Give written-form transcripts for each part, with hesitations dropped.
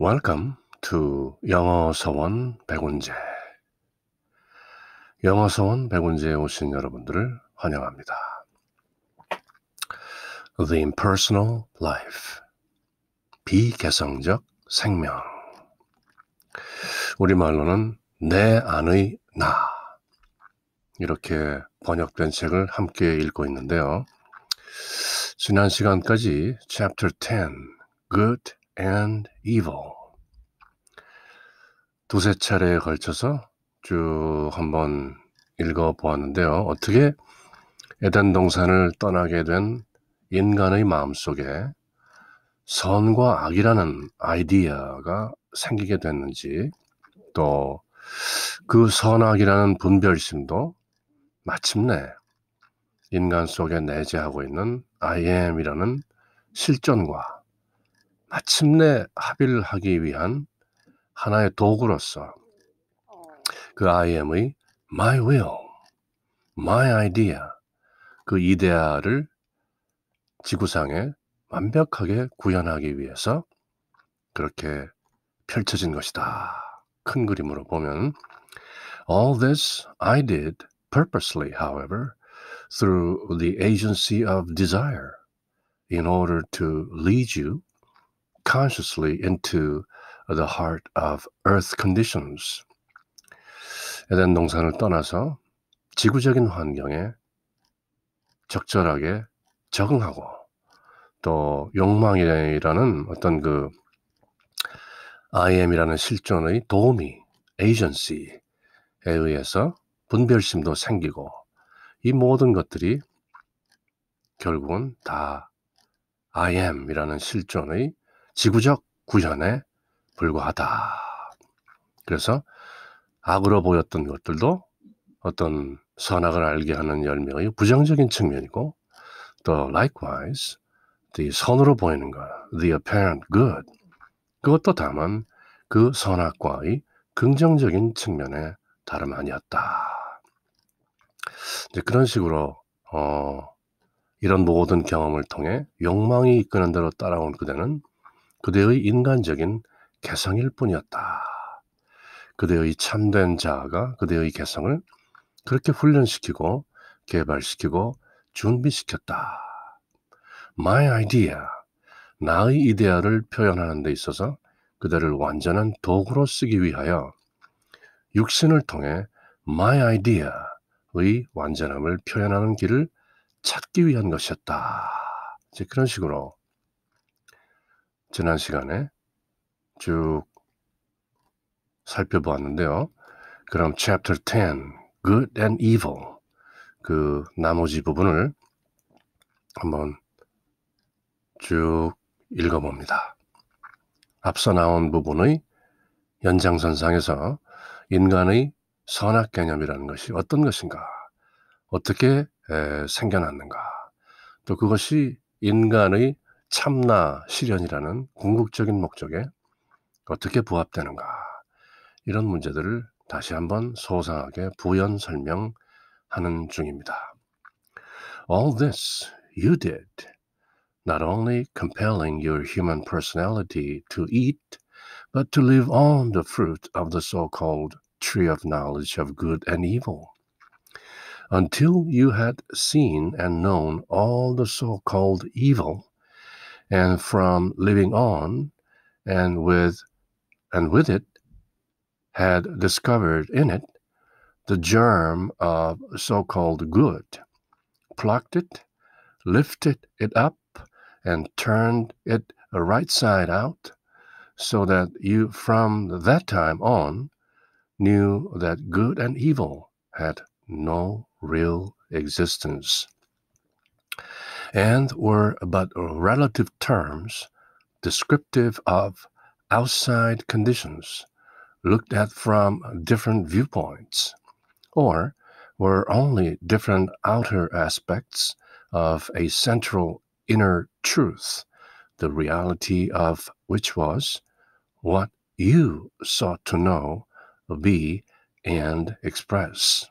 Welcome to 영어 서원 백운재. 영어 서원 백운재에 오신 여러분들을 환영합니다. The impersonal life. 비개성적 생명. 우리말로는 내 안의 나. 이렇게 번역된 책을 함께 읽고 있는데요. 지난 시간까지 Chapter 10, Good and Evil. 두세 차례에 걸쳐서 쭉 한번 읽어보았는데요. 어떻게 에덴 동산을 떠나게 된 인간의 마음속에 선과 악이라는 아이디어가 생기게 됐는지, 또 그 선악이라는 분별심도 마침내 인간 속에 내재하고 있는 I am이라는 실존과 마침내 합의를 하기 위한 하나의 도구로서 그 I am의 my will, my idea, 그 이데아를 지구상에 완벽하게 구현하기 위해서 그렇게 펼쳐진 것이다. 큰 그림으로 보면 All this I did purposely, however, through the agency of desire, in order to lead you consciously into the heart of earth conditions. 에덴 동산을 떠나서 지구적인 환경에 적절하게 적응하고 또 욕망이라는 어떤 그 I am이라는 실존의 도우미, agency에 의해서 분별심도 생기고 이 모든 것들이 결국은 다 I am이라는 실존의 지구적 구현에 불과하다. 그래서 악으로 보였던 것들도 어떤 선악을 알게 하는 열매의 부정적인 측면이고, 또 likewise the 선으로 보이는 것, the apparent good, 그것도 다만 그 선악과의 긍정적인 측면에 다름 아니었다. 이제 그런 식으로 이런 모든 경험을 통해 욕망이 이끄는 대로 따라온 그대는 그대의 인간적인 개성일 뿐이었다. 그대의 참된 자아가 그대의 개성을 그렇게 훈련시키고 개발시키고 준비시켰다. My idea, 나의 이데아를 표현하는 데 있어서 그대를 완전한 도구로 쓰기 위하여 육신을 통해 my idea의 완전함을 표현하는 길을 찾기 위한 것이었다. 이제 그런 식으로 지난 시간에 쭉 살펴보았는데요. 그럼 Chapter 10, Good and Evil, 그 나머지 부분을 한번 쭉 읽어봅니다. 앞서 나온 부분의 연장선상에서 인간의 선악 개념이라는 것이 어떤 것인가, 어떻게 생겨났는가, 또 그것이 인간의 참나 실현이라는 궁극적인 목적에 어떻게 부합되는가, 이런 문제들을 다시 한번 소상하게 부연 설명하는 중입니다. All this you did, not only compelling your human personality to eat, but to live on the fruit of the so-called tree of knowledge of good and evil, until you had seen and known all the so-called evil, and from living on and with it had discovered in it the germ of so-called good, plucked it, lifted it up, and turned it right side out, so that you from that time on knew that good and evil had no real existence, and were but relative terms descriptive of outside conditions looked at from different viewpoints, or were only different outer aspects of a central inner truth, the reality of which was what you sought to know, be, and express.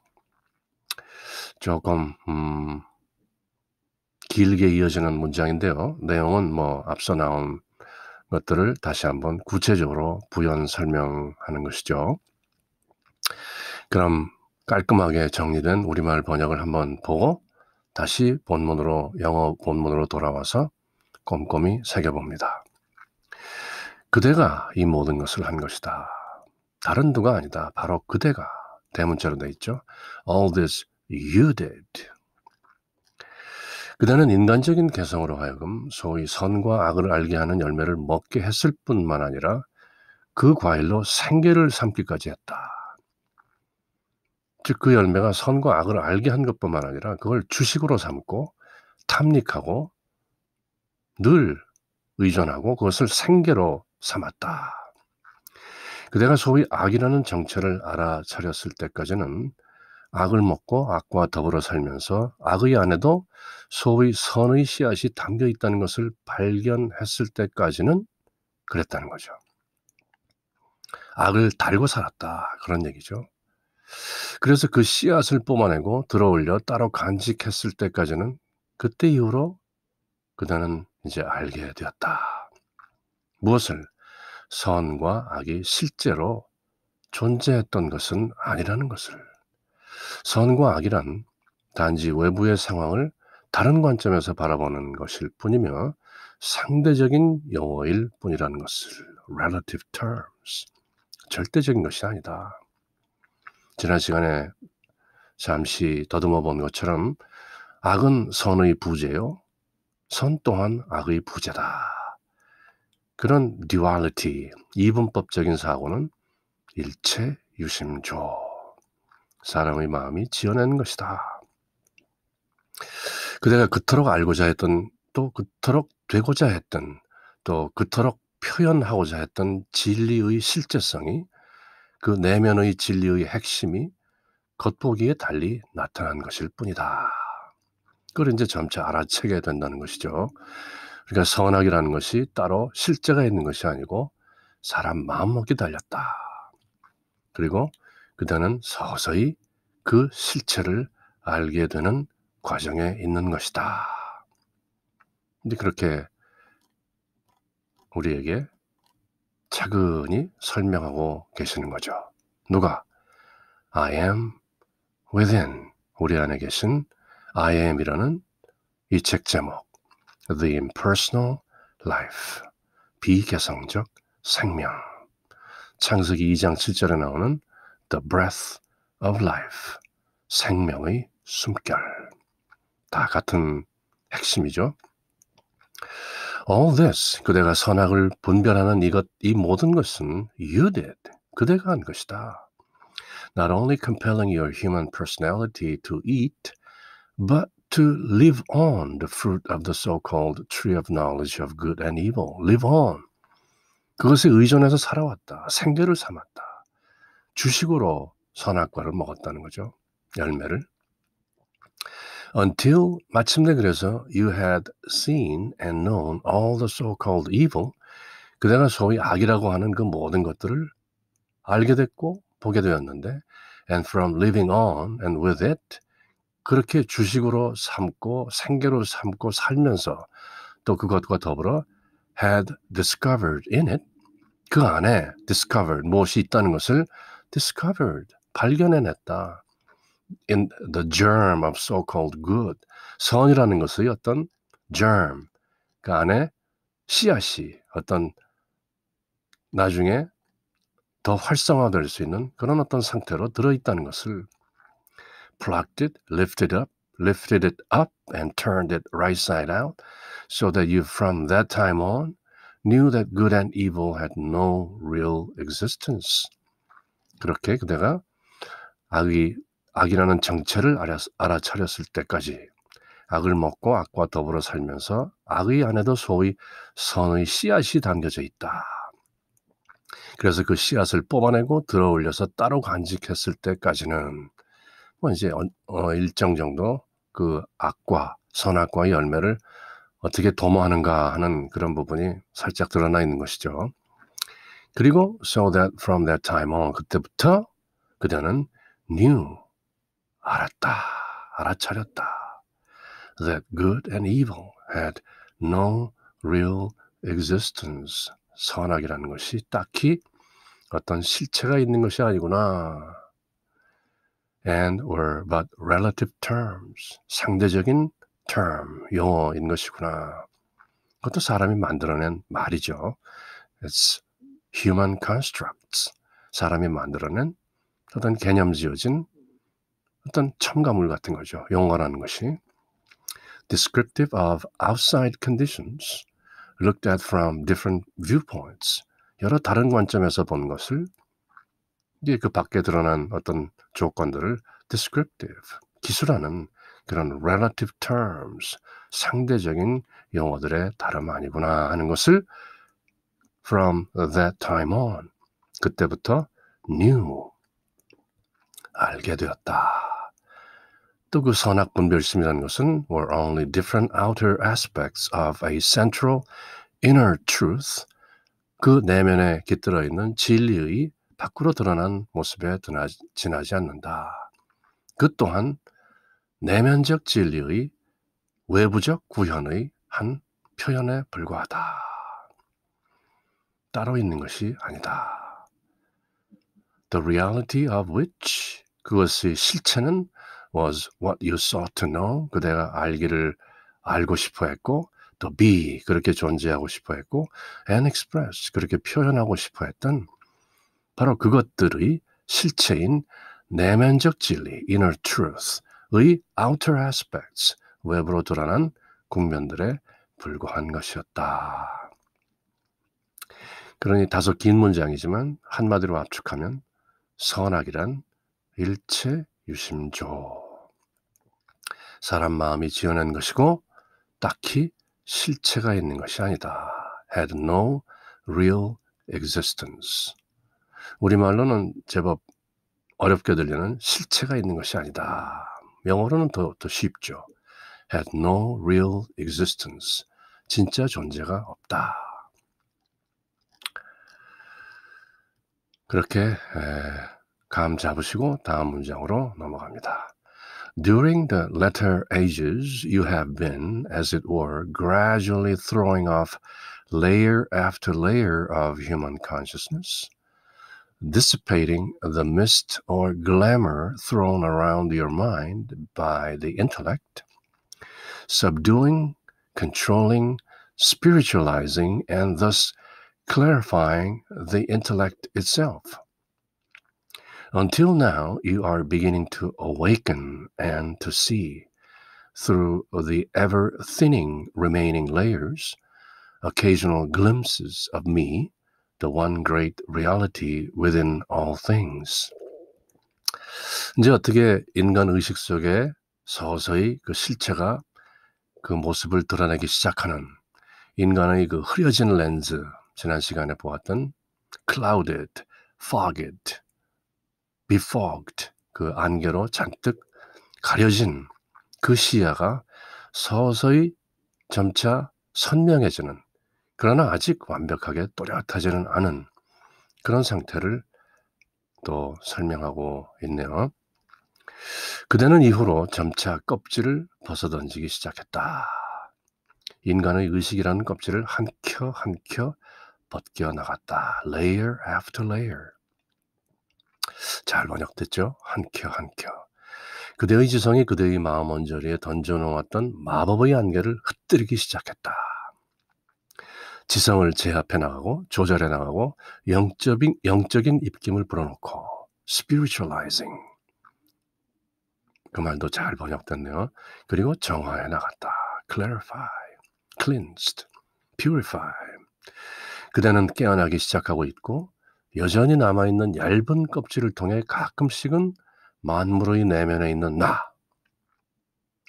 조금 길게 이어지는 문장인데요. 내용은 앞서 나온 것들을 다시 한번 구체적으로 부연 설명하는 것이죠. 그럼 깔끔하게 정리된 우리말 번역을 한번 보고 다시 본문으로, 영어 본문으로 돌아와서 꼼꼼히 새겨봅니다. 그대가 이 모든 것을 한 것이다. 다른 누가 아니다. 바로 그대가 대문자로 되어 있죠. All this you did. 그대는 인간적인 개성으로 하여금 소위 선과 악을 알게 하는 열매를 먹게 했을 뿐만 아니라 그 과일로 생계를 삼기까지 했다. 즉 그 열매가 선과 악을 알게 한 것뿐만 아니라 그걸 주식으로 삼고 탐닉하고 늘 의존하고 그것을 생계로 삼았다. 그대가 소위 악이라는 정체를 알아차렸을 때까지는 악을 먹고 악과 더불어 살면서 악의 안에도 소위 선의 씨앗이 담겨 있다는 것을 발견했을 때까지는 그랬다는 거죠. 악을 달고 살았다. 그런 얘기죠. 그래서 그 씨앗을 뽑아내고 들어올려 따로 간직했을 때까지는 그때 이후로 그대는 이제 알게 되었다. 무엇을? 선과 악이 실제로 존재했던 것은 아니라는 것을. 선과 악이란 단지 외부의 상황을 다른 관점에서 바라보는 것일 뿐이며 상대적인 용어일 뿐이라는 것을. relative terms. 절대적인 것이 아니다. 지난 시간에 잠시 더듬어 본 것처럼 악은 선의 부재요. 선 또한 악의 부재다. 그런 duality, 이분법적인 사고는 일체 유심조. 사람의 마음이 지어낸 것이다. 그대가 그토록 알고자 했던, 또 그토록 되고자 했던, 또 그토록 표현하고자 했던 진리의 실제성이, 그 내면의 진리의 핵심이 겉보기에 달리 나타난 것일 뿐이다. 그걸 이제 점차 알아채게 된다는 것이죠. 그러니까 선악이라는 것이 따로 실제가 있는 것이 아니고 사람 마음먹기 달렸다. 그리고 그대는 서서히 그 실체를 알게 되는 과정에 있는 것이다. 근데 그렇게 우리에게 차근히 설명하고 계시는 거죠. 누가? I am within. 우리 안에 계신 I am이라는 이 책 제목. The impersonal life. 비개성적 생명. 창세기 2장 7절에 나오는 The breath of life. 생명의 숨결. 다 같은 핵심이죠. All this, 그대가 선악을 분별하는 이 모든 것은 you did, 그대가 한 것이다. Not only compelling your human personality to eat, but to live on the fruit of the so-called tree of knowledge of good and evil. Live on. 그것에 의존해서 살아왔다. 생계를 삼았다. 주식으로 선악과를 먹었다는 거죠. 열매를. Until 마침내 그래서 you had seen and known all the so-called evil. 그대가 소위 악이라고 하는 그 모든 것들을 알게 됐고 보게 되었는데 and from living on and with it 그렇게 주식으로 삼고 생계로 삼고 살면서 또 그것과 더불어 had discovered in it 그 안에 discovered 무엇이 있다는 것을 discovered 발견해냈다. In the germ of so-called good 선이라는 것의 어떤 germ 그 안에 씨앗이 어떤 나중에 더 활성화될 수 있는 그런 어떤 상태로 들어있다는 것을 plucked it, lifted it up and turned it right side out so that you from that time on knew that good and evil had no real existence. 그렇게 그대가 악이라는 정체를 알아차렸을 때까지 악을 먹고 악과 더불어 살면서 악의 안에도 소위 선의 씨앗이 담겨져 있다. 그래서 그 씨앗을 뽑아내고 들어올려서 따로 간직했을 때까지는 뭐 이제 일정 정도 그 악과 선악과의 열매를 어떻게 도모하는가 하는 그런 부분이 살짝 드러나 있는 것이죠. 그리고 so that from that time on 그때부터 그대는 knew 알았다, 알아차렸다. That good and evil had no real existence, 선악이라는 것이 딱히 어떤 실체가 있는 것이 아니구나. and were but relative terms, 상대적인 term, 용어인 것이구나. 그것도 사람이 만들어낸 말이죠. It's human constructs, 사람이 만들어낸 어떤 개념 지어진 어떤 첨가물 같은 거죠. 용어라는 것이. Descriptive of outside conditions, looked at from different viewpoints, 여러 다른 관점에서 본 것을 이제 그 밖에 드러난 어떤 조건들을 descriptive, 기술하는 그런 relative terms, 상대적인 용어들의 다름 아니구나 하는 것을 from that time on, 그때부터 knew, 알게 되었다. 또 그 선악 분별심이라는 것은 were only different outer aspects of a central inner truth, 그 내면에 깃들어 있는 진리의 밖으로 드러난 모습에 지나지 않는다. 그 또한 내면적 진리의 외부적 구현의 한 표현에 불과하다. 따로 있는 것이 아니다. The reality of which, 그것의 실체는 was what you sought to know, 그대가 알고 싶어 했고, 또 be, 그렇게 존재하고 싶어 했고, and express, 그렇게 표현하고 싶어 했던 바로 그것들의 실체인 내면적 진리, inner truth의 outer aspects, 외부로 드러난 국면들에 불과한 것이었다. 그러니 다소 긴 문장이지만 한마디로 압축하면 선악이란 일체 유심조, 사람 마음이 지어낸 것이고 딱히 실체가 있는 것이 아니다. had no real existence. 우리말로는 제법 어렵게 들리는 실체가 있는 것이 아니다. 영어로는 더 쉽죠. had no real existence. 진짜 존재가 없다. 그렇게 감 잡으시고 다음 문장으로 넘어갑니다. During the latter ages, you have been, as it were, gradually throwing off layer after layer of human consciousness, dissipating the mist or glamour thrown around your mind by the intellect, subduing, controlling, spiritualizing, and thus clarifying the intellect itself. Until now, you are beginning to awaken and to see, through the ever-thinning remaining layers, occasional glimpses of me, the one great reality within all things. 이제 어떻게 인간 의식 속에 서서히 그 실체가 그 모습을 드러내기 시작하는 인간의 그 흐려진 렌즈, 지난 시간에 보았던 clouded, fogged, befogged, 그 안개로 잔뜩 가려진 그 시야가 서서히 점차 선명해지는, 그러나 아직 완벽하게 또렷하지는 않은 그런 상태를 또 설명하고 있네요. 그대는 이후로 점차 껍질을 벗어던지기 시작했다. 인간의 의식이라는 껍질을 한 켜 벗겨 나갔다. Layer after layer. 잘 번역됐죠? 한 켜. 그대의 지성이 그대의 마음 언저리에 던져놓았던 마법의 안개를 흩뜨리기 시작했다. 지성을 제압해 나가고 조절해 나가고 영적인 입김을 불어넣고 spiritualizing, 그 말도 잘 번역됐네요. 그리고 정화해 나갔다. clarify, cleansed, purify. 그대는 깨어나기 시작하고 있고 여전히 남아있는 얇은 껍질을 통해 가끔씩은 만물의 내면에 있는 나,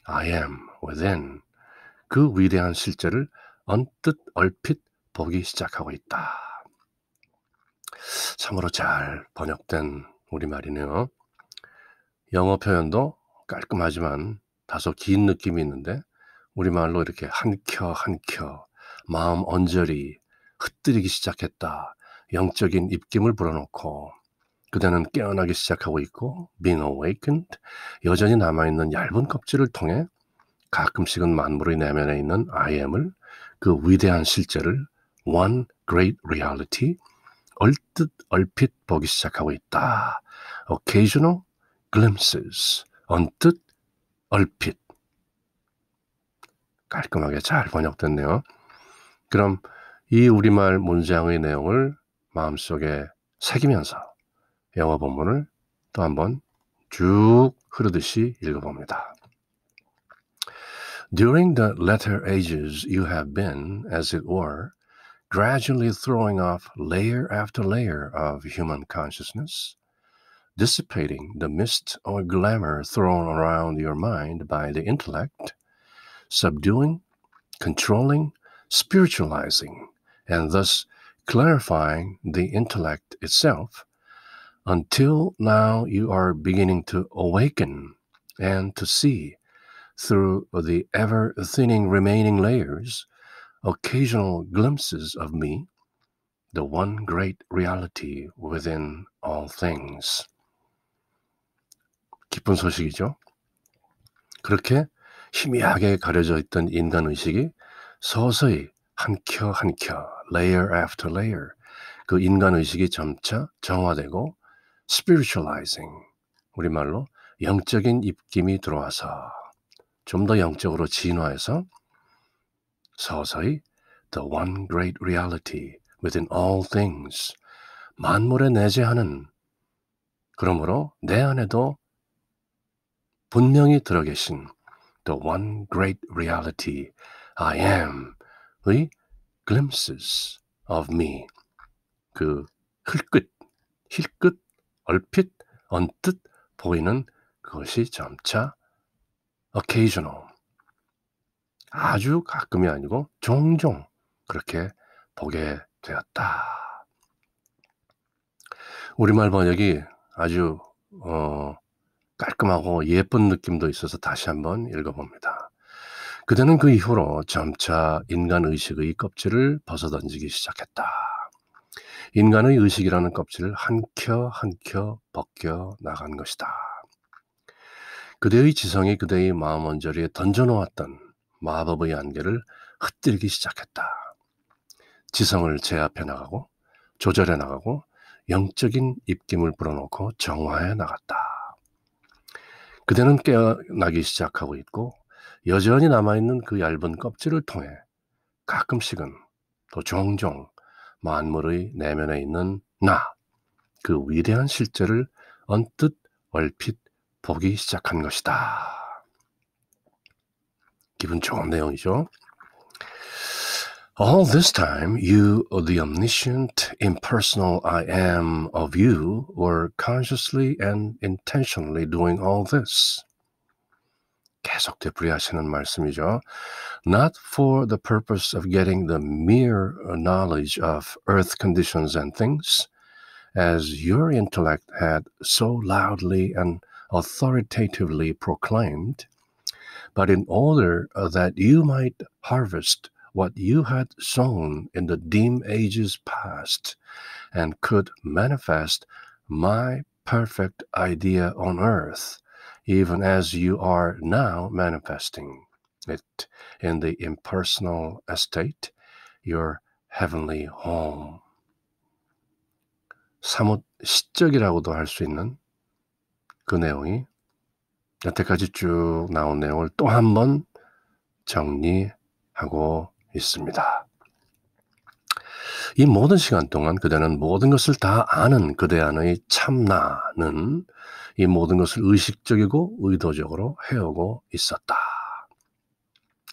I am within, 그 위대한 실제를 언뜻 얼핏 보기 시작하고 있다. 참으로 잘 번역된 우리말이네요. 영어 표현도 깔끔하지만 다소 긴 느낌이 있는데 우리말로 이렇게 한 켜, 마음 언저리 흩뜨리기 시작했다. 영적인 입김을 불어넣고 그대는 깨어나기 시작하고 있고 being awakened, 여전히 남아있는 얇은 껍질을 통해 가끔씩은 만물의 내면에 있는 I am을, 그 위대한 실제를 one great reality, 얼뜻 얼핏 보기 시작하고 있다. occasional glimpses, 언뜻 얼핏. 깔끔하게 잘 번역됐네요. 그럼 이 우리말 문장의 내용을 마음속에 새기면서 영어 본문을 또 한번 쭉 흐르듯이 읽어봅니다. During the latter ages you have been, as it were, gradually throwing off layer after layer of human consciousness, dissipating the mist or glamour thrown around your mind by the intellect, subduing, controlling, spiritualizing, and thus clarifying the intellect itself, until now you are beginning to awaken and to see, through the ever-thinning remaining layers, occasional glimpses of me, the one great reality within all things. 기쁜 소식이죠. 그렇게 희미하게 가려져 있던 인간의식이 서서히 한 켜 한 켜, layer after layer, 그 인간의식이 점차 정화되고 spiritualizing, 우리말로 영적인 입김이 들어와서 좀 더 영적으로 진화해서 서서히 the one great reality within all things, 만물에 내재하는, 그러므로 내 안에도 분명히 들어계신 the one great reality, I am의 glimpses of me, 그 힐끗, 얼핏, 언뜻 보이는 그것이 점차 occasional, 아주 가끔이 아니고 종종 그렇게 보게 되었다. 우리말 번역이 아주 깔끔하고 예쁜 느낌도 있어서 다시 한번 읽어봅니다. 그대는 그 이후로 점차 인간의식의 껍질을 벗어던지기 시작했다. 인간의 의식이라는 껍질을 한 켜 한 켜 벗겨 나간 것이다. 그대의 지성이 그대의 마음원저리에 던져놓았던 마법의 안개를 흩뜨리기 시작했다. 지성을 제압해 나가고 조절해 나가고 영적인 입김을 불어넣고 정화해 나갔다. 그대는 깨어나기 시작하고 있고 여전히 남아있는 그 얇은 껍질을 통해 가끔씩은 또 종종 만물의 내면에 있는 나, 그 위대한 실제를 언뜻 얼핏 보기 시작한 것이다. 기분 좋은 내용이죠. All this time, you, the omniscient, impersonal I am of you, were consciously and intentionally doing all this. 계속 되풀이하시는 말씀이죠. Not for the purpose of getting the mere knowledge of earth conditions and things, as your intellect had so loudly and authoritatively proclaimed, but in order that you might harvest what you had sown in the dim ages past, and could manifest my perfect idea on earth, even as you are now manifesting it in the impersonal estate, your heavenly home. 사뭇 시적이라고도 할 수 있는 그 내용이 여태까지 쭉 나온 내용을 또 한 번 정리하고 있습니다. 이 모든 시간 동안 그대는 모든 것을 다 아는 그대 안의 참나는 이 모든 것을 의식적이고 의도적으로 해오고 있었다.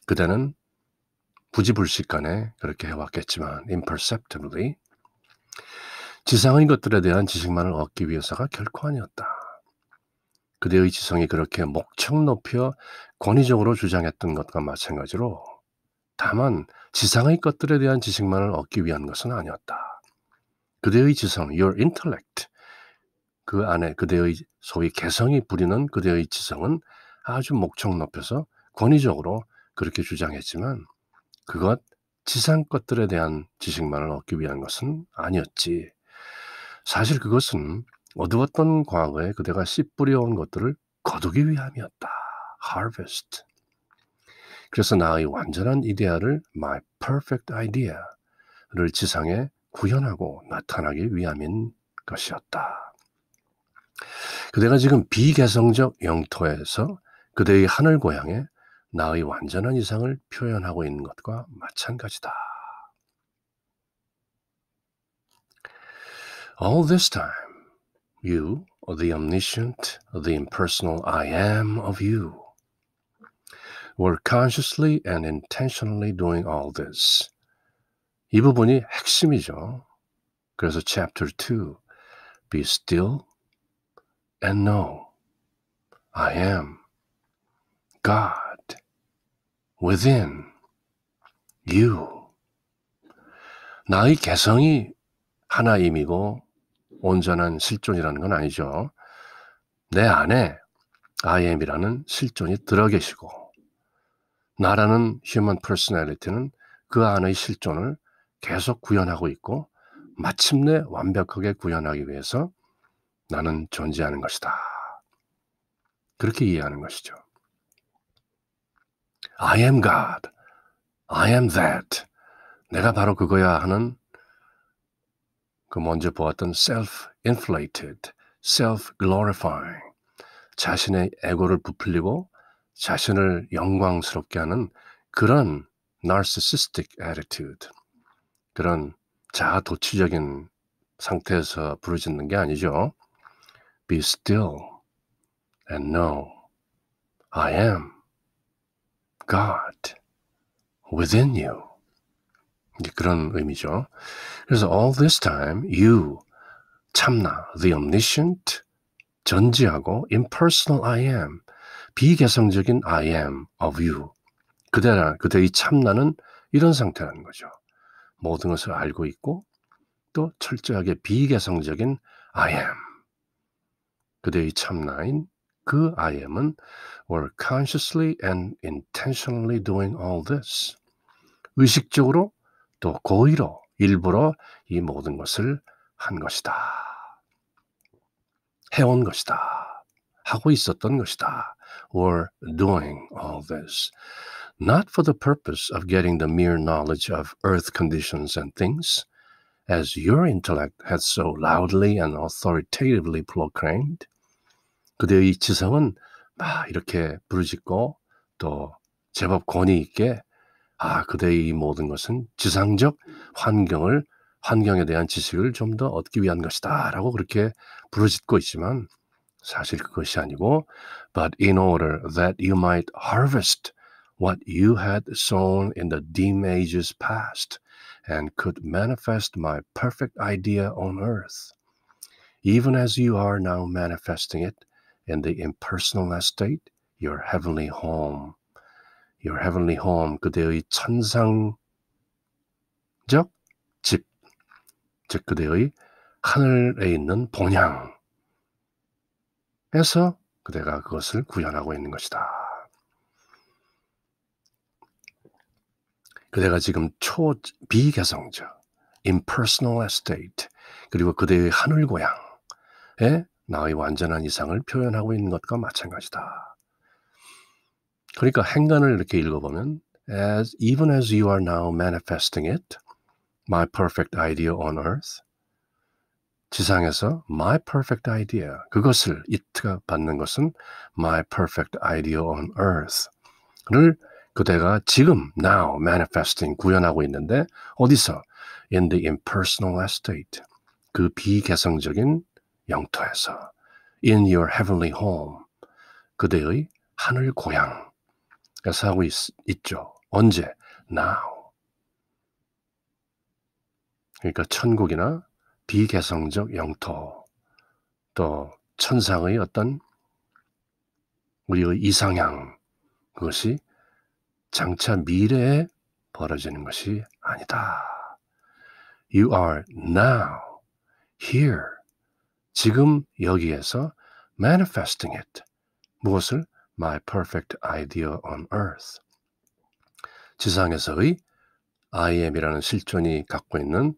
그대는 부지불식간에 그렇게 해왔겠지만 imperceptibly 지상의 것들에 대한 지식만을 얻기 위해서가 결코 아니었다. 그대의 지성이 그렇게 목청 높여 권위적으로 주장했던 것과 마찬가지로 다만 지상의 것들에 대한 지식만을 얻기 위한 것은 아니었다. 그대의 지성, your intellect, 그 안에 그대의 소위 개성이 부리는 그대의 지성은 아주 목청 높여서 권위적으로 그렇게 주장했지만 그것 지상 것들에 대한 지식만을 얻기 위한 것은 아니었지. 사실 그것은 어두웠던 과거에 그대가 씨 뿌려온 것들을 거두기 위함이었다. harvest. 그래서 나의 완전한 이데아를 my perfect idea, 지상에 구현하고 나타나기 위함인 것이었다. 그대가 지금 비개성적 영토에서 그대의 하늘 고향에 나의 완전한 이상을 표현하고 있는 것과 마찬가지다. All this time, you, the omniscient, the impersonal I am of you, were consciously and intentionally doing all this. 이 부분이 핵심이죠. 그래서 chapter 2, be still and know I am God within you. 나의 개성이 하나임이고 온전한 실존이라는 건 아니죠. 내 안에 I am이라는 실존이 들어 계시고 나라는 human personality는 그 안의 실존을 계속 구현하고 있고 마침내 완벽하게 구현하기 위해서 나는 존재하는 것이다. 그렇게 이해하는 것이죠. I am God. I am that. 내가 바로 그거야 하는 그 먼저 보았던 self-inflated, self-glorifying, 자신의 에고를 부풀리고 자신을 영광스럽게 하는 그런 narcissistic attitude, 그런 자아도취적인 상태에서 부르짖는 게 아니죠. Be still and know I am God within you. 그런 의미죠. 그래서 all this time you, 참나, the omniscient, 전지하고 impersonal I am, 비개성적인 I am of you. 그대의 참나는 이런 상태라는 거죠. 모든 것을 알고 있고 또 철저하게 비개성적인 I am. 그대의 참나인 그 I am은 were consciously and intentionally doing all this. 의식적으로 또 고의로 일부러 이 모든 것을 한 것이다. 해온 것이다. 하고 있었던 것이다. were doing all this. Not for the purpose of getting the mere knowledge of earth conditions and things, as your intellect had so loudly and authoritatively proclaimed. 그대의 지성은 막 이렇게 부르짖고 또 제법 권위 있게 그대의 이 모든 것은 지상적 환경에 대한 지식을 좀 더 얻기 위한 것이다 라고 그렇게 부르짖고 있지만 사실 그것이 아니고 but in order that you might harvest what you had sown in the dim ages past and could manifest my perfect idea on earth, even as you are now manifesting it in the impersonal estate, your heavenly home. Your heavenly home, 그대의 천상적 집, 즉 그대의 하늘에 있는 본향에서 그대가 그것을 구현하고 있는 것이다. 그대가 지금 비개성적, impersonal estate, 그리고 그대의 하늘 고향에 나의 완전한 이상을 표현하고 있는 것과 마찬가지다. 그러니까 행간을 이렇게 읽어보면 even as you are now manifesting it, my perfect idea on earth, 지상에서 my perfect idea, 그것을 it가 받는 것은 my perfect idea on earth를 그대가 지금 now manifesting 구현하고 있는데 어디서? in the impersonal estate, 그 비개성적인 영토에서 in your heavenly home, 그대의 하늘 고향 에서 하고 있죠. 언제? Now. 그러니까 천국이나 비개성적 영토, 또 천상의 어떤 우리의 이상향, 그것이 장차 미래에 벌어지는 것이 아니다. You are now, here, 지금 여기에서 manifesting it. 무엇을? My perfect idea on earth. 지상에서의 I am이라는 실존이 갖고 있는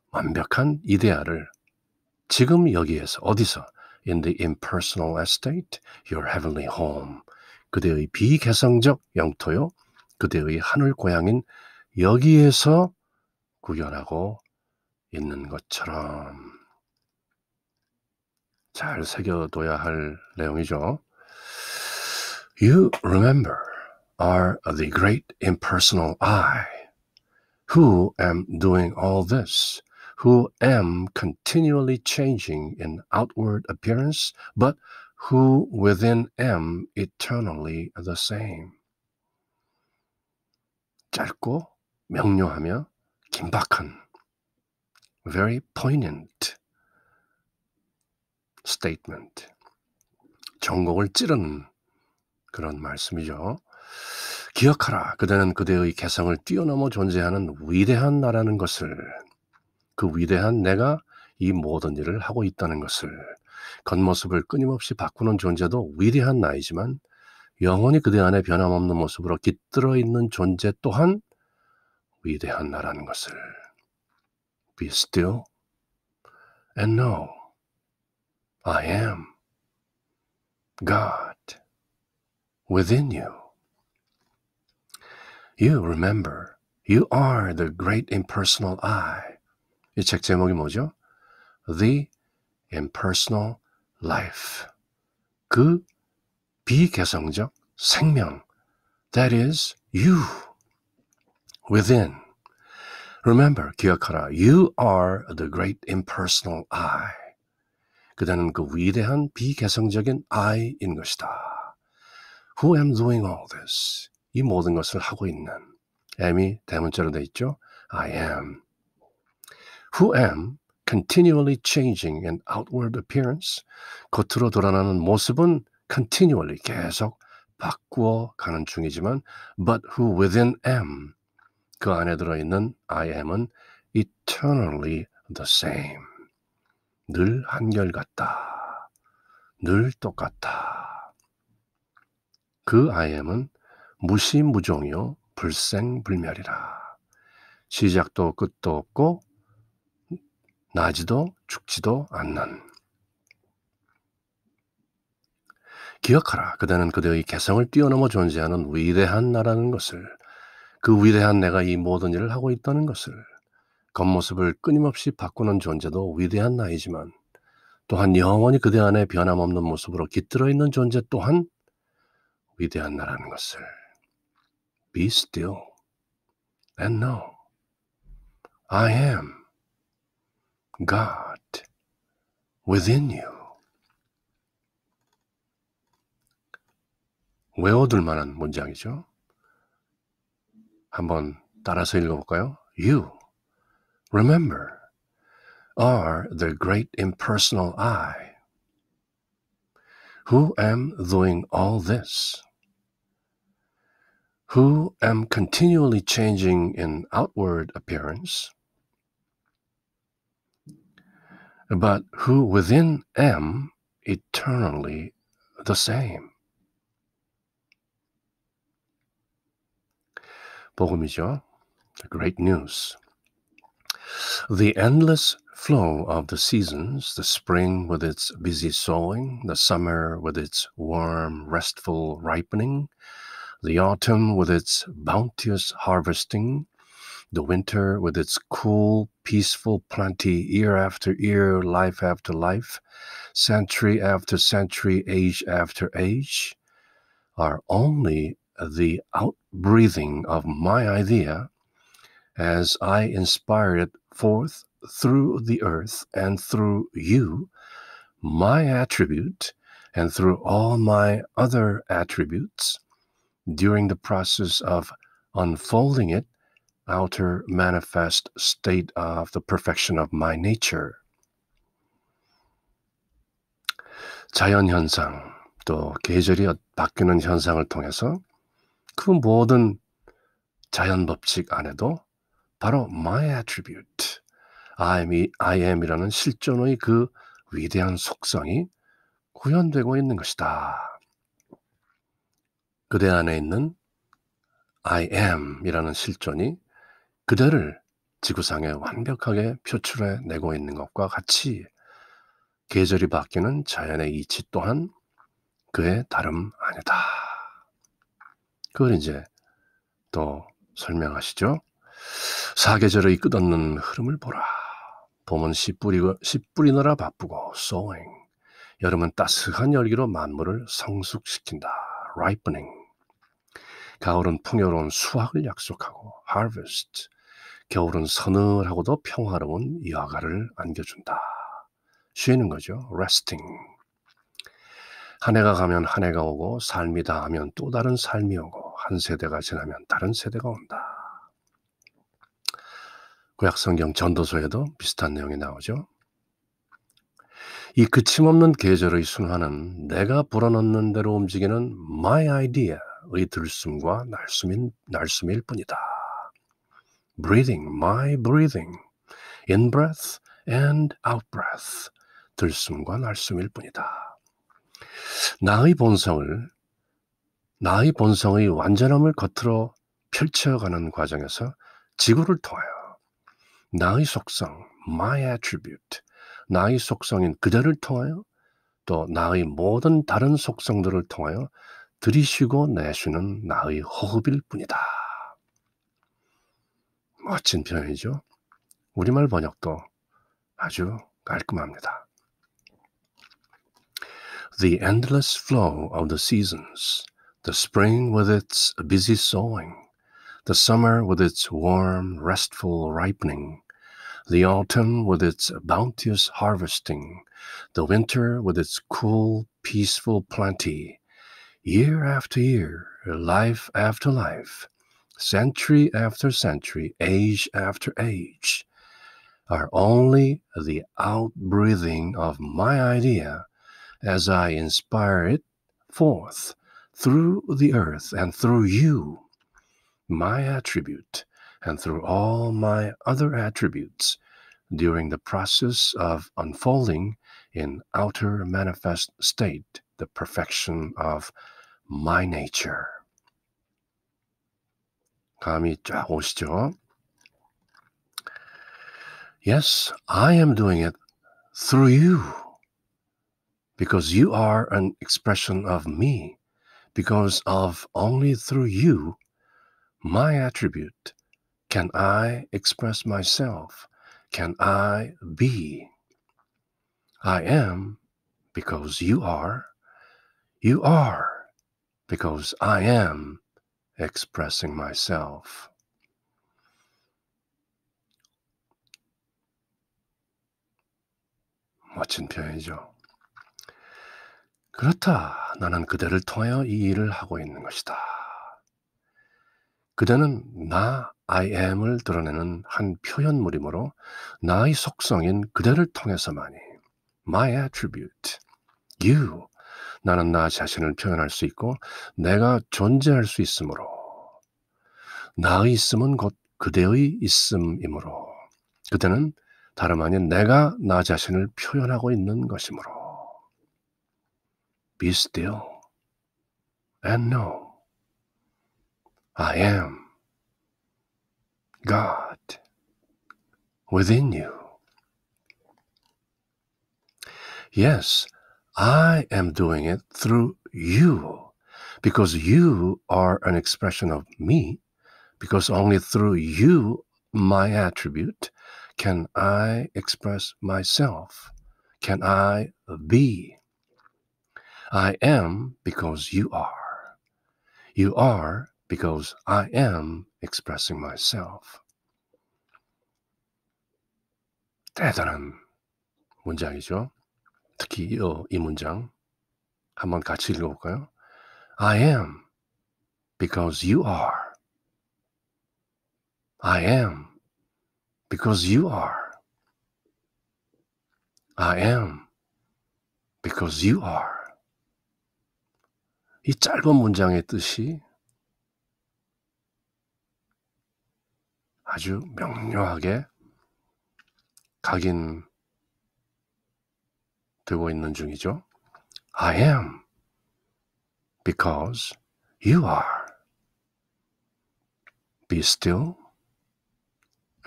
완벽한 이데아를 지금 여기에서 어디서? In the impersonal estate, your heavenly home. 그대의 비개성적 영토요. 그대의 하늘 고향인 여기에서 구현하고 있는 것처럼 잘 새겨둬야 할 내용이죠. You remember are the great impersonal I, who am doing all this, who am continually changing in outward appearance, but who within am eternally the same. 짧고 명료하며 긴박한 very poignant statement. 전곡을 찌르는 그런 말씀이죠. 기억하라. 그대는 그대의 개성을 뛰어넘어 존재하는 위대한 나라는 것을, 그 위대한 내가 이 모든 일을 하고 있다는 것을, 겉모습을 끊임없이 바꾸는 존재도 위대한 나이지만 영원히 그대 안에 변함없는 모습으로 깃들어 있는 존재 또한 위대한 나라는 것을. Be still and know I am God within you. You remember, you are the great impersonal I. 이 책 제목이 뭐죠? The Impersonal Life. 그 비개성적 생명. That is you. Within. Remember, 기억하라. You are the great impersonal I. 그대는 그 위대한 비개성적인 I인 것이다. Who am doing all this? 이 모든 것을 하고 있는. am이 대문자로 돼 있죠. I am. Who am continually changing in outward appearance. 겉으로 드러나는 모습은 continually 계속 바꾸어 가는 중이지만 but who within am. 그 안에 들어있는 I am은 eternally the same. 늘 한결같다. 늘 똑같다. 그 I am은 무시무종이요 불생불멸이라. 시작도 끝도 없고 나지도 죽지도 않는. 기억하라. 그대는 그대의 개성을 뛰어넘어 존재하는 위대한 나라는 것을, 그 위대한 내가 이 모든 일을 하고 있다는 것을, 겉모습을 끊임없이 바꾸는 존재도 위대한 나이지만 또한 영원히 그대 안에 변함없는 모습으로 깃들어 있는 존재 또한 위대한 나라는 것을. Be still and know I am God within you. 외워둘 만한 문장이죠. 한번 따라서 읽어볼까요? You, remember, are the great impersonal I, who am doing all this, who am continually changing in outward appearance, but who within am eternally the same. 복음이죠. The great news. The endless flow of the seasons, the spring with its busy sowing, the summer with its warm, restful ripening, the autumn with its bounteous harvesting, the winter with its cool, peaceful plenty, year after year, life after life, century after century, age after age, are only the outbreathing of my idea as I inspire it forth through the earth and through you, my attribute, and through all my other attributes, during the process of unfolding it, outer manifest state of the perfection of my nature. 자연현상, 또 계절이 바뀌는 현상을 통해서 그 모든 자연법칙 안에도 바로 my attribute, I am이라는 실존의 그 위대한 속성이 구현되고 있는 것이다. 그대 안에 있는 I am이라는 실존이 그대를 지구상에 완벽하게 표출해내고 있는 것과 같이 계절이 바뀌는 자연의 이치 또한 그의 다름 아니다. 그걸 이제 또 설명하시죠. 사계절의 끝없는 흐름을 보라. 봄은 씨 뿌리느라 바쁘고 sowing. 여름은 따스한 열기로 만물을 성숙시킨다. ripening. 가을은 풍요로운 수확을 약속하고 harvest. 겨울은 서늘하고도 평화로운 여가를 안겨준다. 쉬는 거죠. resting. 한 해가 가면 한 해가 오고 삶이 다하면 또 다른 삶이 오고 한 세대가 지나면 다른 세대가 온다. 구약 성경 전도서에도 비슷한 내용이 나오죠. 이 그침없는 계절의 순환은 내가 불어넣는 대로 움직이는 my idea의 들숨과 날숨일 뿐이다. breathing, my breathing, in breath and out breath, 들숨과 날숨일 뿐이다. 나의 본성의 완전함을 겉으로 펼쳐가는 과정에서 지구를 통하여 나의 속성, my attribute, 나의 속성인 그대를 통하여 또 나의 모든 다른 속성들을 통하여 들이쉬고 내쉬는 나의 호흡일 뿐이다. 멋진 표현이죠. 우리말 번역도 아주 깔끔합니다. The endless flow of the seasons, the spring with its busy sowing, the summer with its warm, restful ripening, the autumn with its bounteous harvesting, the winter with its cool, peaceful plenty, year after year, life after life, century after century, age after age, are only the outbreathing of my idea as I inspire it forth through the earth and through you, my attribute, and through all my other attributes during the process of unfolding in outer manifest state, the perfection of my nature. 감이 쫙 오시죠? Yes, I am doing it through you, because you are an expression of me, because of only through you, my attribute, can I express myself, can I be. I am because you are because I am expressing myself. 멋진 표현이죠. 그렇다. 나는 그대를 통하여 이 일을 하고 있는 것이다. 그대는 나, I am을 드러내는 한 표현물이므로 나의 속성인 그대를 통해서만이 my attribute, you, 나는 나 자신을 표현할 수 있고 내가 존재할 수 있으므로 나의 있음은 곧 그대의 있음이므로 그대는 다름 아닌 내가 나 자신을 표현하고 있는 것이므로 Be still and know I am God within you. Yes, I am doing it through you because you are an expression of me, because only through you, my attribute, can I express myself, can I be. I am because you are. You are because I am expressing myself. 대단한 문장이죠. 특히 이 문장 한번 같이 읽어볼까요? I am because you are. I am because you are. I am because you are. 이 짧은 문장의 뜻이 아주 명료하게 각인되고 있는 중이죠. I am because you are. Be still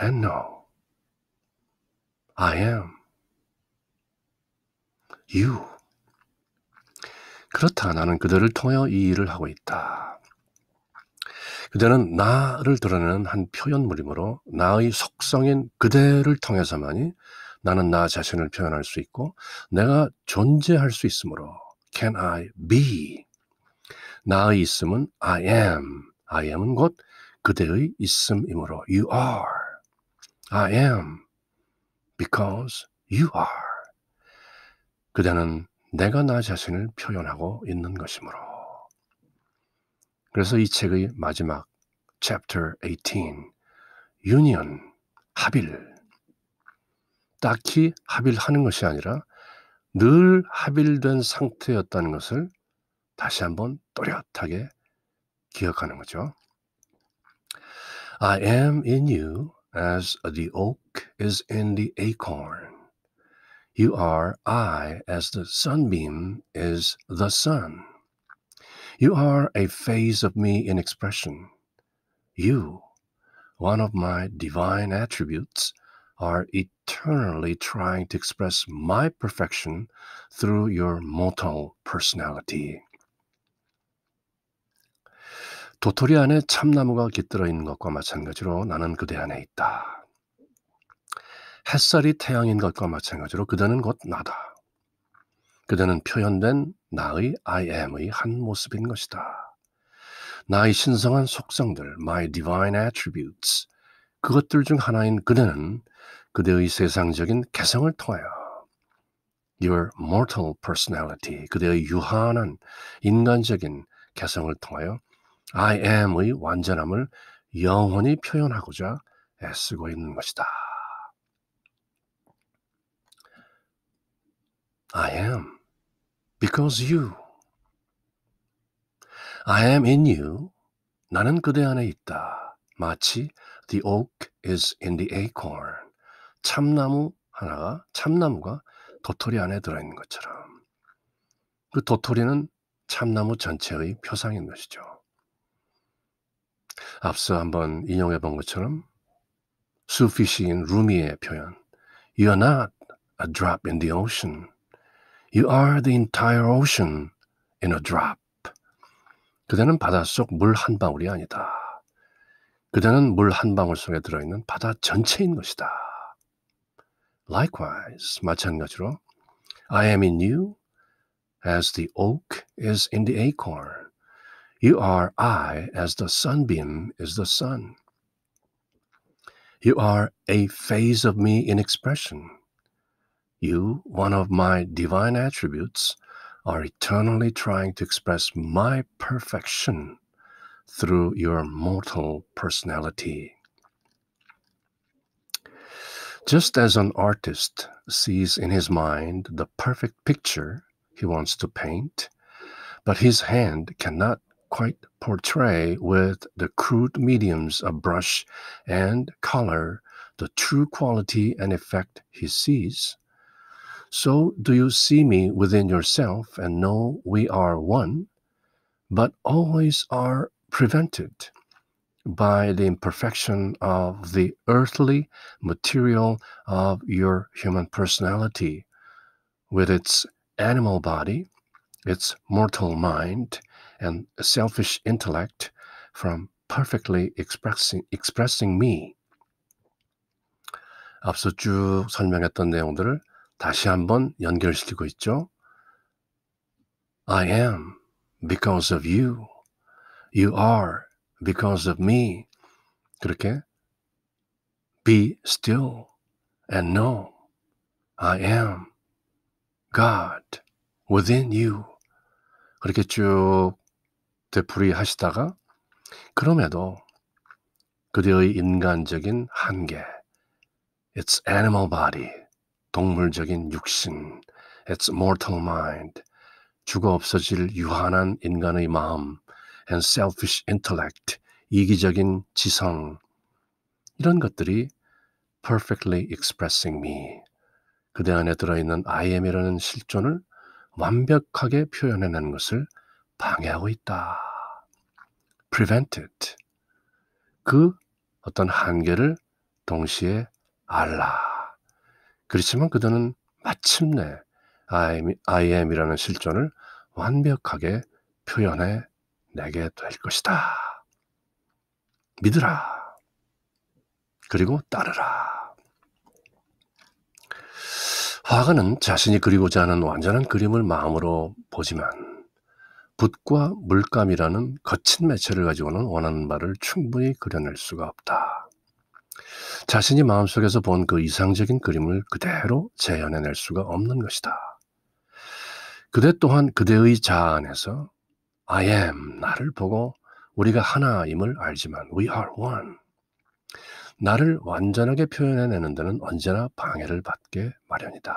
and know I am you. 그렇다. 나는 그들을 통하여 이 일을 하고 있다. 그대는 나를 드러내는 한 표현물이므로 나의 속성인 그대를 통해서만이 나는 나 자신을 표현할 수 있고 내가 존재할 수 있으므로 can I be 나의 있음은 I am I am은 곧 그대의 있음이므로 you are I am because you are 그대는 내가 나 자신을 표현하고 있는 것이므로 그래서 이 책의 마지막 chapter 18 union 합일 딱히 합일하는 것이 아니라 늘 합일된 상태였다는 것을 다시 한번 또렷하게 기억하는 거죠. I am in you as the oak is in the acorn. You are I as the sunbeam is the sun. You are a phase of me in expression. You, one of my divine attributes, are eternally trying to express my perfection through your mortal personality. 도토리 안에 참나무가 깃들어 있는 것과 마찬가지로 나는 그대 안에 있다. 햇살이 태양인 것과 마찬가지로 그대는 곧 나다. 그대는 표현된 나의 I am의 한 모습인 것이다. 나의 신성한 속성들, my divine attributes, 그것들 중 하나인 그대는 그대의 세상적인 개성을 통하여 your mortal personality, 그대의 유한한 인간적인 개성을 통하여 I am의 완전함을 영원히 표현하고자 애쓰고 있는 것이다. I am because you. I am in you. 나는 그대 안에 있다. 마치 the oak is in the acorn. 참나무가 도토리 안에 들어있는 것처럼. 그 도토리는 참나무 전체의 표상인 것이죠. 앞서 한번 인용해 본 것처럼 수피 시인 루미의 표현 You are not a drop in the ocean. You are the entire ocean in a drop. 그대는 바닷속 물 한 방울이 아니다. 그대는 물 한 방울 속에 들어있는 바다 전체인 것이다. Likewise, 마찬가지로 I am in you as the oak is in the acorn. You are I as the sunbeam is the sun. You are a phase of me in expression. You, one of my divine attributes, are eternally trying to express my perfection through your mortal personality. Just as an artist sees in his mind the perfect picture he wants to paint, but his hand cannot quite portray with the crude mediums of brush and color the true quality and effect he sees, so do you see me within yourself and know we are one, but always are prevented by the imperfection of the earthly material of your human personality, with its animal body, its mortal mind, and selfish intellect, from perfectly expressing me. 앞서 쭉 설명했던 내용들을 다시 한번 연결시키고 있죠. I am because of you. You are because of me. 그렇게 be still and know I am God within you. 그렇게 쭉 되풀이 하시다가 그럼에도 그대의 인간적인 한계, its animal body, 동물적인 육신, its mortal mind, 죽어 없어질 유한한 인간의 마음, and selfish intellect, 이기적인 지성, 이런 것들이 perfectly expressing me, 그대 안에 들어있는 I am이라는 실존을 완벽하게 표현해내는 것을 방해하고 있다. prevented, 그 어떤 한계를 동시에 알라. 그렇지만 그들은 마침내 I am이라는 실존을 완벽하게 표현해 내게 될 것이다. 믿으라. 그리고 따르라. 화가는 자신이 그리고자 하는 완전한 그림을 마음으로 보지만 붓과 물감이라는 거친 매체를 가지고는 원하는 바를 충분히 그려낼 수가 없다. 자신이 마음속에서 본 그 이상적인 그림을 그대로 재현해낼 수가 없는 것이다. 그대 또한 그대의 자아 안에서 I am, 나를 보고 우리가 하나임을 알지만 we are one. 나를 완전하게 표현해내는 데는 언제나 방해를 받게 마련이다.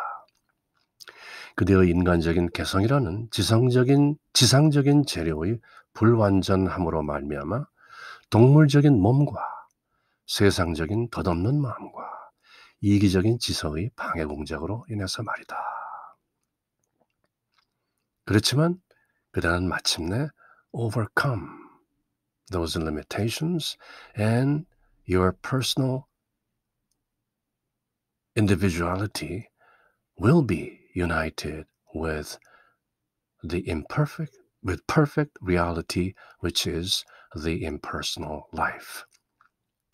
그대의 인간적인 개성이라는 지상적인 재료의 불완전함으로 말미암아 동물적인 몸과 세상적인 덧없는 마음과 이기적인 지성의 방해 공작으로 인해서 말이다. 그렇지만 그대는 마침내 overcome those limitations and your personal individuality will be united with perfect reality, which is the impersonal life.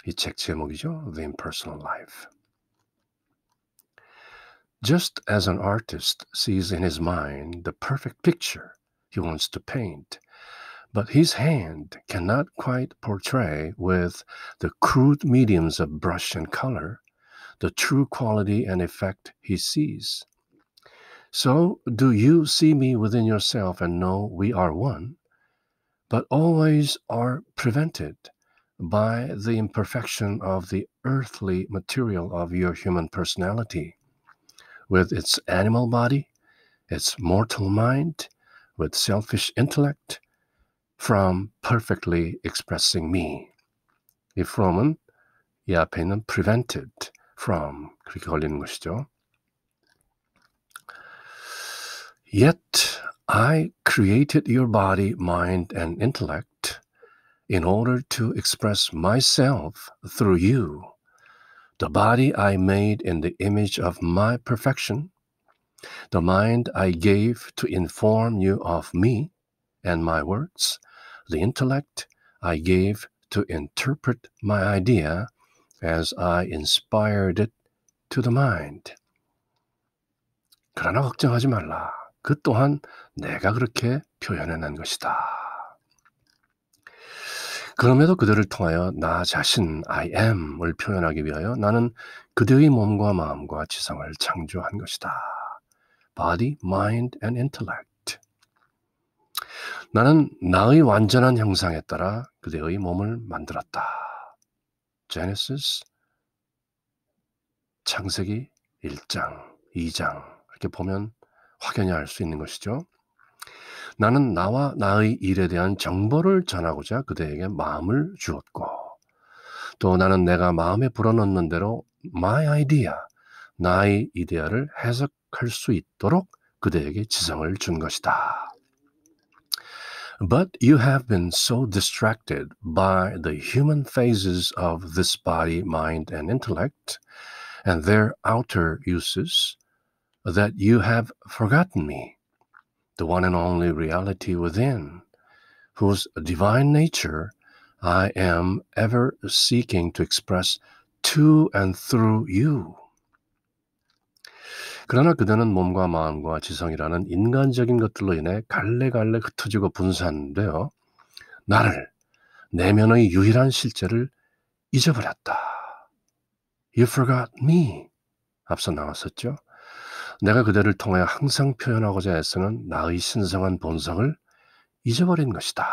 이 책 제목이죠. The Impersonal Life. Just as an artist sees in his mind the perfect picture he wants to paint, but his hand cannot quite portray with the crude mediums of brush and color the true quality and effect he sees. So do you see me within yourself and know we are one, but always are prevented by the imperfection of the earthly material of your human personality, with its animal body, its mortal mind, with selfish intellect, from perfectly expressing me. 이 from은 이 앞에 있는 prevented from 그렇게 걸리는 것이죠. Yet I created your body, mind, and intellect in order to express myself through you. The body I made in the image of my perfection, the mind I gave to inform you of me and my works, the intellect I gave to interpret my idea as I inspired it to the mind. 그러나 걱정하지 말라. 그 또한 내가 그렇게 표현해낸 것이다. 그럼에도 그들을 통하여 나 자신 I am을 표현하기 위하여 나는 그들의 몸과 마음과 지성을 창조한 것이다. Body, mind, and intellect. 나는 나의 완전한 형상에 따라 그들의 몸을 만들었다. Genesis 창세기 1장, 2장 이렇게 보면 확연히 알 수 있는 것이죠. 나는 나와 나의 일에 대한 정보를 전하고자 그대에게 마음을 주었고 또 나는 내가 마음에 불어넣는 대로 my idea, 나의 이데아를 해석할 수 있도록 그대에게 지성을 준 것이다. But you have been so distracted by the human phases of this body, mind, and intellect and their outer uses that you have forgotten me, the one and only reality within, whose divine nature I am ever seeking to express to and through you. 그러나 그대는 몸과 마음과 지성이라는 인간적인 것들로 인해 갈래갈래 흩어지고 분산되어 나를, 내면의 유일한 실제를 잊어버렸다. You forgot me. 앞서 나왔었죠. 내가 그대를 통하여 항상 표현하고자 애쓰는 나의 신성한 본성을 잊어버린 것이다.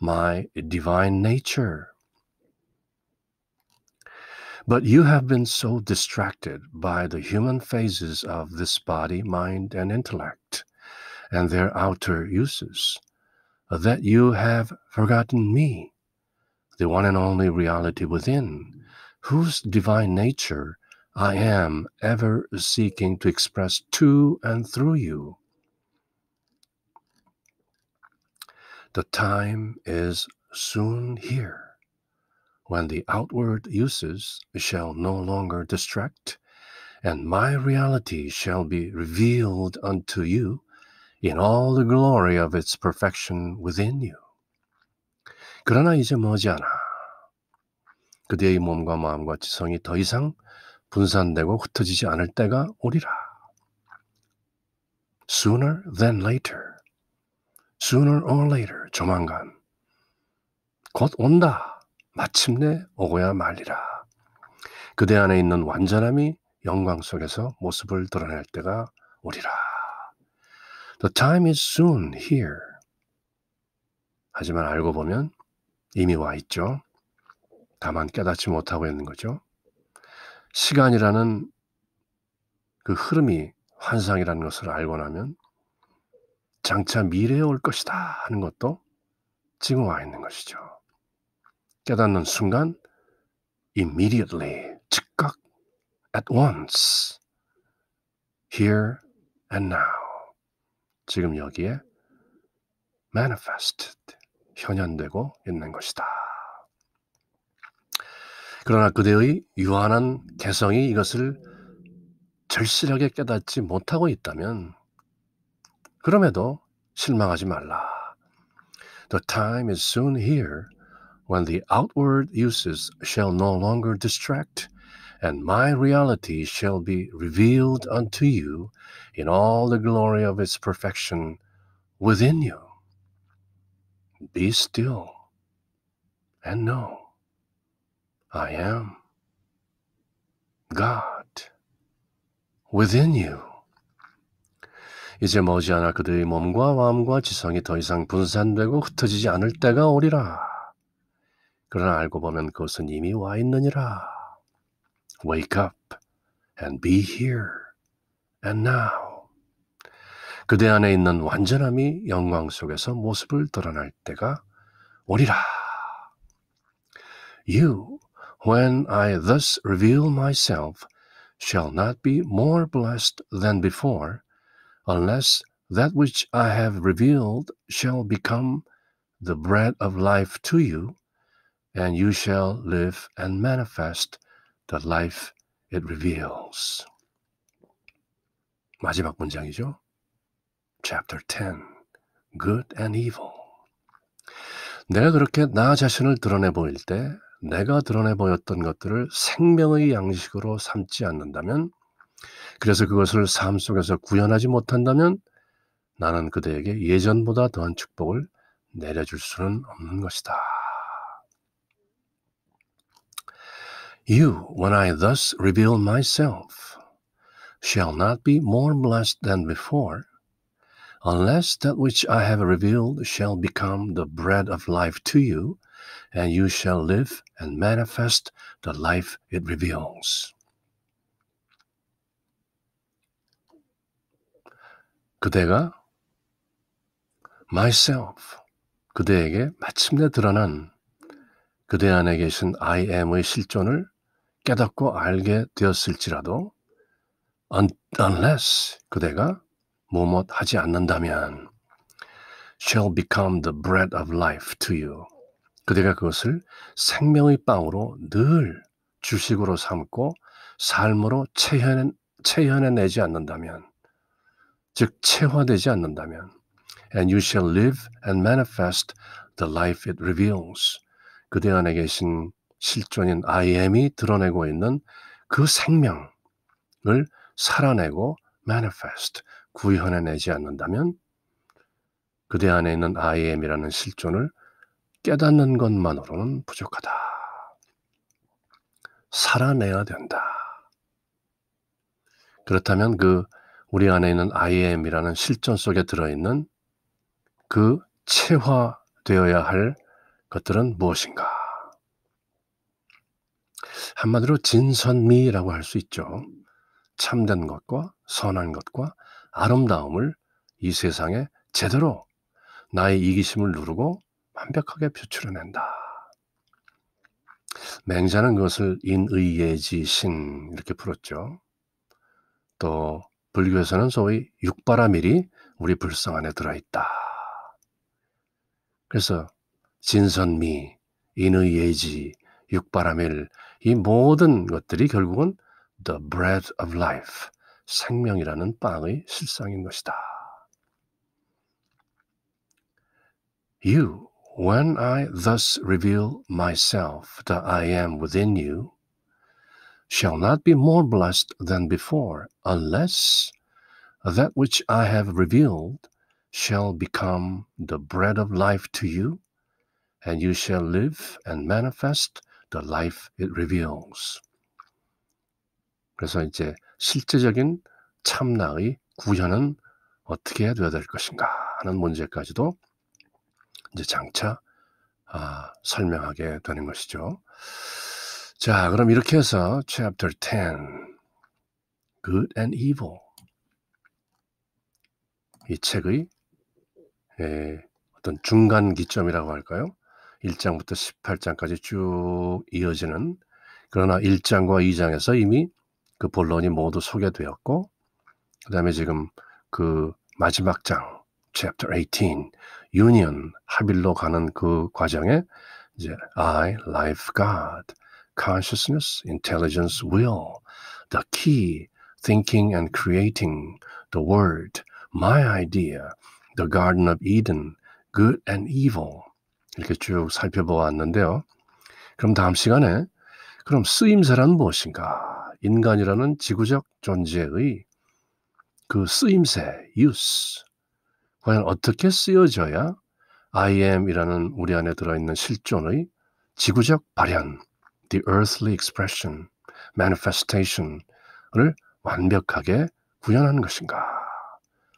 My divine nature. But you have been so distracted by the human phases of this body, mind, and intellect, and their outer uses, that you have forgotten me, the one and only reality within, whose divine nature I am ever seeking to express to and through you. The time is soon here when the outward uses shall no longer distract, and my reality shall be revealed unto you in all the glory of its perfection within you. 그러나 이제 머지않아 그대의 몸과 마음과 지성이 더 이상 분산되고 흩어지지 않을 때가 오리라. Sooner than later. Sooner or later. 조만간. 곧 온다. 마침내 오고야 말리라. 그대 안에 있는 완전함이 영광 속에서 모습을 드러낼 때가 오리라. The time is soon here. 하지만 알고 보면 이미 와 있죠. 다만 깨닫지 못하고 있는 거죠. 시간이라는 그 흐름이 환상이라는 것을 알고 나면 장차 미래에 올 것이다 하는 것도 지금 와 있는 것이죠. 깨닫는 순간 immediately, 즉각, at once, here and now. 지금 여기에 manifested, 현현되고 있는 것이다. 그러나 그대의 유한한 개성이 이것을 절실하게 깨닫지 못하고 있다면 그럼에도 실망하지 말라. The time is soon here when the outward uses shall no longer distract, and my reality shall be revealed unto you in all the glory of its perfection within you. Be still and know I am God within you. 이제 머지않아 그들의 몸과 마음과 지성이 더 이상 분산되고 흩어지지 않을 때가 오리라. 그러나 알고 보면 그것은 이미 와 있느니라. Wake up and be here and now. 그대 안에 있는 완전함이 영광 속에서 모습을 드러날 때가 오리라. You, when I thus reveal myself, shall not be more blessed than before, unless that which I have revealed shall become the bread of life to you, and you shall live and manifest the life it reveals. 마지막 문장이죠. Chapter 10. Good and Evil. 내가 그렇게 나 자신을 드러내 보일 때 내가 드러내 보였던 것들을 생명의 양식으로 삼지 않는다면, 그래서 그것을 삶 속에서 구현하지 못한다면 나는 그대에게 예전보다 더한 축복을 내려줄 수는 없는 것이다. You, when I thus reveal myself, shall not be more blessed than before, unless that which I have revealed shall become the bread of life to you, and you shall live and manifest the life it reveals. 그대가 myself, 그대에게 마침내 드러난 그대 안에 계신 I am의 실존을 깨닫고 알게 되었을지라도 unless 그대가 뭐뭇 하지 않는다면 shall become the bread of life to you. 그대가 그것을 생명의 빵으로 늘 주식으로 삼고 삶으로 체현해내지 않는다면, 즉 체화되지 않는다면, and you shall live and manifest the life it reveals. 그대 안에 계신 실존인 I am이 드러내고 있는 그 생명을 살아내고 manifest, 구현해내지 않는다면 그대 안에 있는 I am이라는 실존을 깨닫는 것만으로는 부족하다. 살아내야 된다. 그렇다면 그 우리 안에 있는 I am이라는 실존 속에 들어있는 그 체화되어야 할 것들은 무엇인가? 한마디로 진선미라고 할 수 있죠. 참된 것과 선한 것과 아름다움을 이 세상에 제대로 나의 이기심을 누르고 완벽하게 표출해낸다. 맹자는 그것을 인의예지신 이렇게 풀었죠. 또 불교에서는 소위 육바라밀이 우리 불성 안에 들어있다. 그래서 진선미, 인의예지, 육바라밀, 이 모든 것들이 결국은 the bread of life, 생명이라는 빵의 실상인 것이다. You, When I thus reveal myself, that I am within you, shall not be more blessed than before, unless that which I have revealed shall become the bread of life to you, and you shall live and manifest the life it reveals. 그래서 이제 실제적인 참나의 구현은 어떻게 해야 될 것인가 하는 문제까지도 이제 장차 설명하게 되는 것이죠. 자, 그럼 이렇게 해서 Chapter 10, Good and Evil, 이 책의 어떤 중간 기점이라고 할까요? 1장부터 18장까지 쭉 이어지는, 그러나 1장과 2장에서 이미 그 본론이 모두 소개되었고, 그 다음에 지금 그 마지막 장 Chapter 18, Union, 합일로 가는 그 과정에 이제 I, Life, God, Consciousness, Intelligence, Will, The Key, Thinking and Creating, The Word, My Idea, The Garden of Eden, Good and Evil, 이렇게 쭉 살펴보았는데요. 그럼 다음 시간에 그럼 쓰임새란 무엇인가? 인간이라는 지구적 존재의 그 쓰임새, use, 과연 어떻게 쓰여져야 I am이라는 우리 안에 들어있는 실존의 지구적 발현, the earthly expression, manifestation을 완벽하게 구현하는 것인가?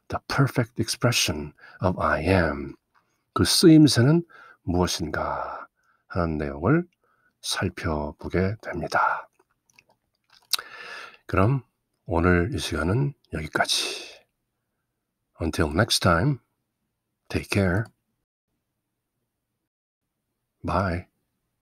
The perfect expression of I am, 그 쓰임새는 무엇인가 하는 내용을 살펴보게 됩니다. 그럼 오늘 이 시간은 여기까지. Until next time, take care. Bye.